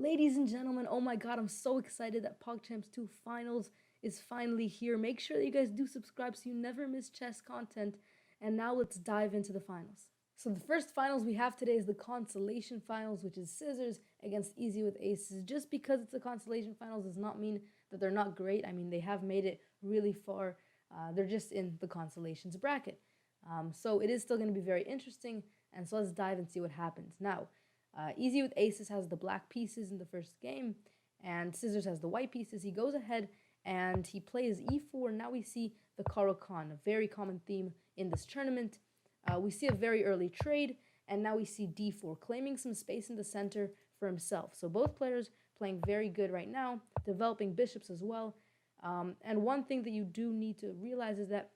Ladies and gentlemen, oh my god, I'm so excited that Pogchamps 2 Finals is finally here. Make sure that you guys do subscribe so you never miss chess content. And now let's dive into the finals. So the first finals we have today is the consolation finals, which is Cizzorz against Easywithaces. Just because it's the consolation finals does not mean that they're not great. I mean, they have made it really far. They're just in the consolations bracket. So it is still going to be very interesting. And so let's dive and see what happens. Now, Easywithaces has the black pieces in the first game, and Cizzorz has the white pieces. He goes ahead and he plays e4. Now we see the Karo Khan, a very common theme in this tournament. We see a very early trade, and now we see d4, claiming some space in the center for himself. So both players playing very good right now, developing bishops as well. And one thing that you do need to realize is that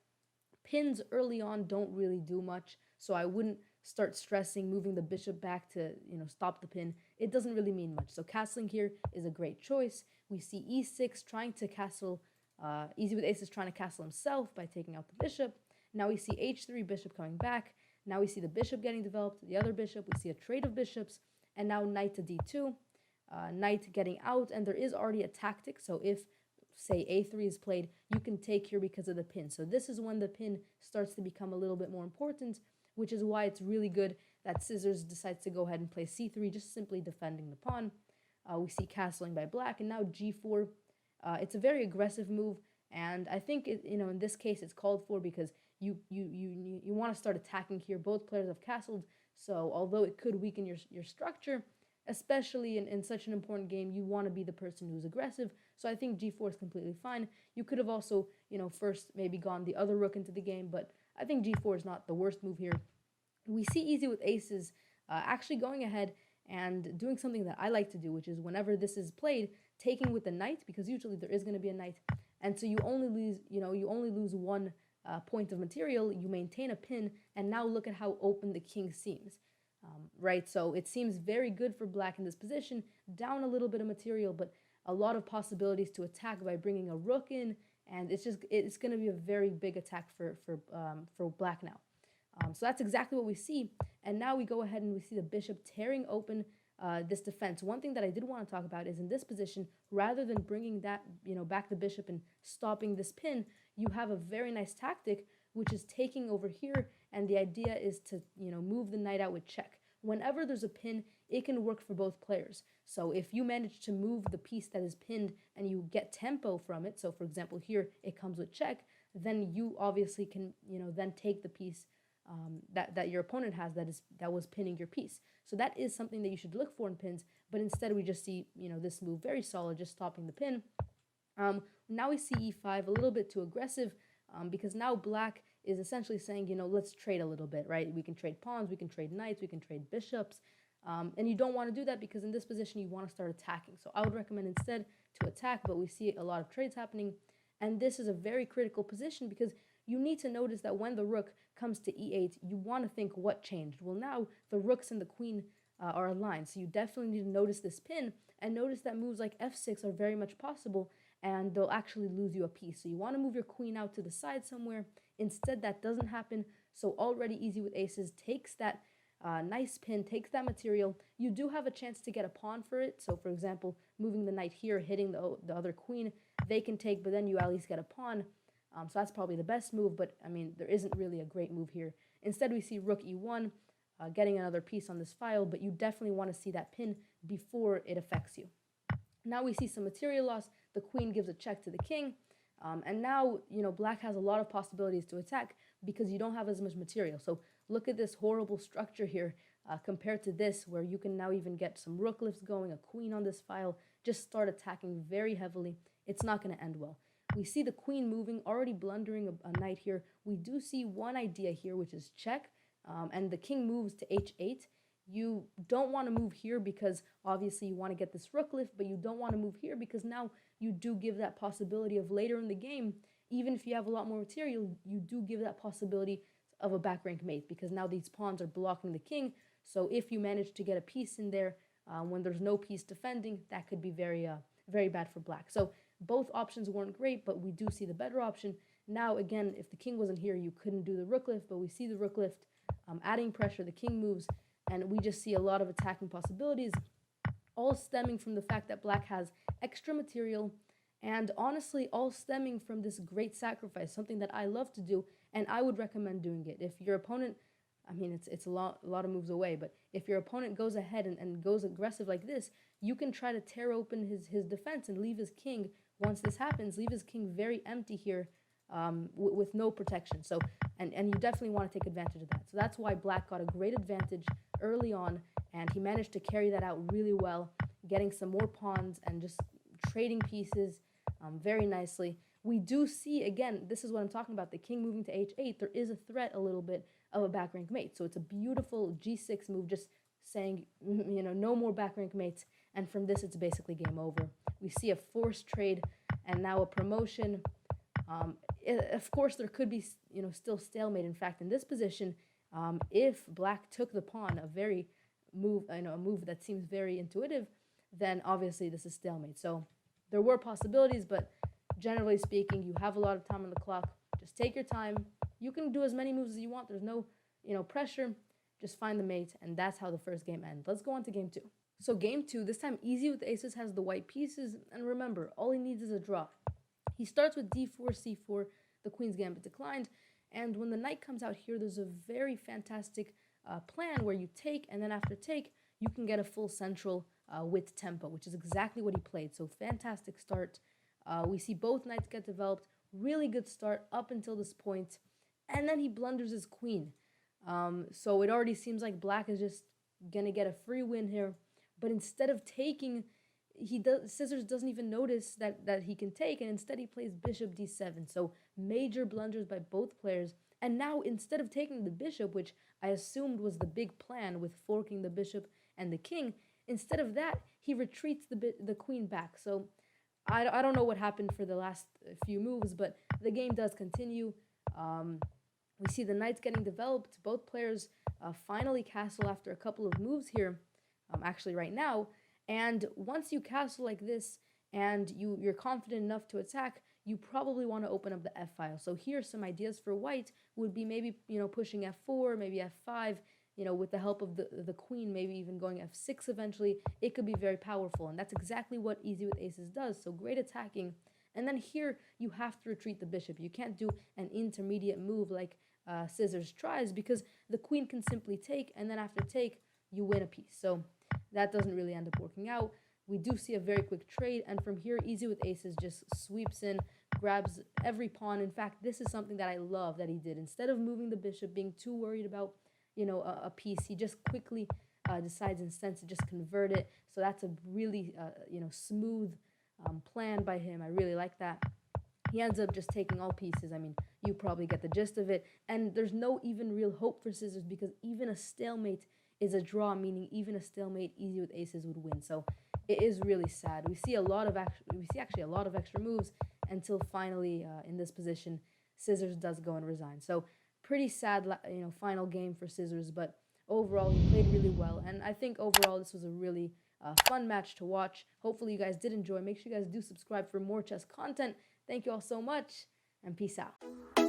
pins early on don't really do much, so I wouldn't start stressing moving the bishop back to stop the pin. It doesn't really mean much. So castling here is a great choice. We see e6 trying to castle, Easywithaces trying to castle himself by taking out the bishop. Now we see h3, bishop coming back. Now we see the bishop getting developed, the other bishop. We see a trade of bishops, and now knight to d2, knight getting out, and there is already a tactic. So if say a3 is played, you can take here because of the pin. So this is when the pin starts to become a little bit more important, which is why it's really good that Cizzorz decides to go ahead and play c3, just simply defending the pawn. We see castling by black, and now g4. It's a very aggressive move, and I think in this case it's called for because you want to start attacking here. Both players have castled, so although it could weaken your structure, especially in such an important game, you want to be the person who's aggressive. So I think g4 is completely fine. You could have also, first maybe gone the other rook into the game, but I think g4 is not the worst move here. We see Easywithaces actually going ahead and doing something that I like to do, which is whenever this is played, taking with the knight, because usually there is going to be a knight, and so you only lose one point of material. You maintain a pin, and now look at how open the king seems. Right, so it seems very good for black in this position, down a little bit of material, but a lot of possibilities to attack by bringing a rook in, and it's going to be a very big attack for black now. So that's exactly what we see, and now we go ahead and we see the bishop tearing open this defense. One thing that I did want to talk about is in this position, rather than bringing that back the bishop and stopping this pin, you have a very nice tactic, which is taking over here, and the idea is to move the knight out with check. Whenever there's a pin, it can work for both players. So if you manage to move the piece that is pinned and you get tempo from it, so for example here it comes with check, then you obviously can then take the piece that your opponent has that was pinning your piece. So that is something that you should look for in pins, but instead we just see this move very solid, just stopping the pin. Now we see e5, a little bit too aggressive, because now black is essentially saying, let's trade a little bit, right? We can trade pawns, we can trade knights, we can trade bishops, and you don't want to do that because in this position you want to start attacking. So I would recommend instead to attack, but we see a lot of trades happening, and this is a very critical position because you need to notice that when the rook comes to e8, you want to think what changed. Well, now the rooks and the queen are aligned, so you definitely need to notice this pin and notice that moves like f6 are very much possible, and they'll actually lose you a piece. So you want to move your queen out to the side somewhere. Instead, that doesn't happen. So already Easywithaces takes that nice pin, takes that material. You do have a chance to get a pawn for it. So for example, moving the knight here, hitting the other queen, they can take, but then you at least get a pawn. So that's probably the best move, but I mean, there isn't really a great move here. Instead, we see rook e1, getting another piece on this file, but you definitely want to see that pin before it affects you. Now we see some material loss. The queen gives a check to the king. And now, black has a lot of possibilities to attack because you don't have as much material. So look at this horrible structure here compared to this, where you can now even get some rook lifts going, a queen on this file, just start attacking very heavily. It's not going to end well. We see the queen moving, already blundering a knight here. We do see one idea here, which is check, and the king moves to h8. You don't want to move here because obviously you want to get this rook lift, but you don't want to move here because now you do give that possibility of later in the game, even if you have a lot more material, you do give that possibility of a back rank mate because now these pawns are blocking the king. So if you manage to get a piece in there when there's no piece defending, that could be very bad for black. So both options weren't great, but we do see the better option. Now again, if the king wasn't here, you couldn't do the rook lift, but we see the rook lift adding pressure, the king moves, and we just see a lot of attacking possibilities. all stemming from the fact that black has extra material, and honestly, all stemming from this great sacrifice, something that I love to do, and I would recommend doing it. If your opponent, I mean, it's a lot of moves away, but if your opponent goes ahead and goes aggressive like this, you can try to tear open his defense and leave his king, once this happens, leave his king very empty here, with no protection. So, and you definitely want to take advantage of that. So that's why black got a great advantage early on, and he managed to carry that out really well, getting some more pawns and just trading pieces very nicely. We do see, again, this is what I'm talking about, the king moving to h8, there is a threat a little bit of a back rank mate. So it's a beautiful g6 move, just saying, you know, no more back rank mates, and from this it's basically game over. We see a forced trade and now a promotion. Of course, there could be, you know, still stalemate. In fact, in this position, if black took the pawn, a move that seems very intuitive, then obviously this is stalemate. So there were possibilities, but generally speaking, you have a lot of time on the clock. Just take your time. You can do as many moves as you want. There's no, you know, pressure. Just find the mate, and that's how the first game ends. Let's go on to game 2. So game 2, this time Easywithaces has the white pieces, and remember, all he needs is a draw. He starts with d4, c4, the queen's gambit declined, and when the knight comes out here, there's a very fantastic plan where you take, and then after take, you can get a full central with tempo, which is exactly what he played. So fantastic start. We see both knights get developed. Really good start up until this point, and then he blunders his queen. So it already seems like black is just gonna get a free win here, but instead of taking, Cizzorz doesn't even notice that he can take, and instead he plays bishop d7. So major blunders by both players. And now instead of taking the bishop, which I assumed was the big plan with forking the bishop and the king, instead of that, he retreats the queen back. So I don't know what happened for the last few moves, but the game does continue. We see the knights getting developed. Both players finally castle after a couple of moves here, actually right now. And once you castle like this and you're confident enough to attack, you probably want to open up the f-file. So here some ideas for white would be maybe, you know, pushing f4, maybe f5, you know, with the help of the queen, maybe even going f6 eventually. It could be very powerful, and that's exactly what Easywithaces does. So great attacking. And then here you have to retreat the bishop. You can't do an intermediate move like Cizzorz tries, because the queen can simply take, and then after take, you win a piece. So that doesn't really end up working out. We do see a very quick trade, and from here, Easywithaces just sweeps in, grabs every pawn. In fact, this is something that I love that he did. Instead of moving the bishop, being too worried about, you know, a piece, he just quickly decides instead to just convert it. So that's a really, you know, smooth plan by him. I really like that. He ends up just taking all pieces. I mean, you probably get the gist of it. And there's no even real hope for Cizzorz, because even a stalemate is a draw, meaning even a stalemate, Easywithaces would win. So it is really sad. We see actually a lot of extra moves until finally, in this position, Cizzorz does go and resign. So pretty sad, you know, final game for Cizzorz, but overall he played really well, and I think overall this was a really fun match to watch. Hopefully you guys did enjoy. Make sure you guys do subscribe for more chess content. Thank you all so much, and peace out.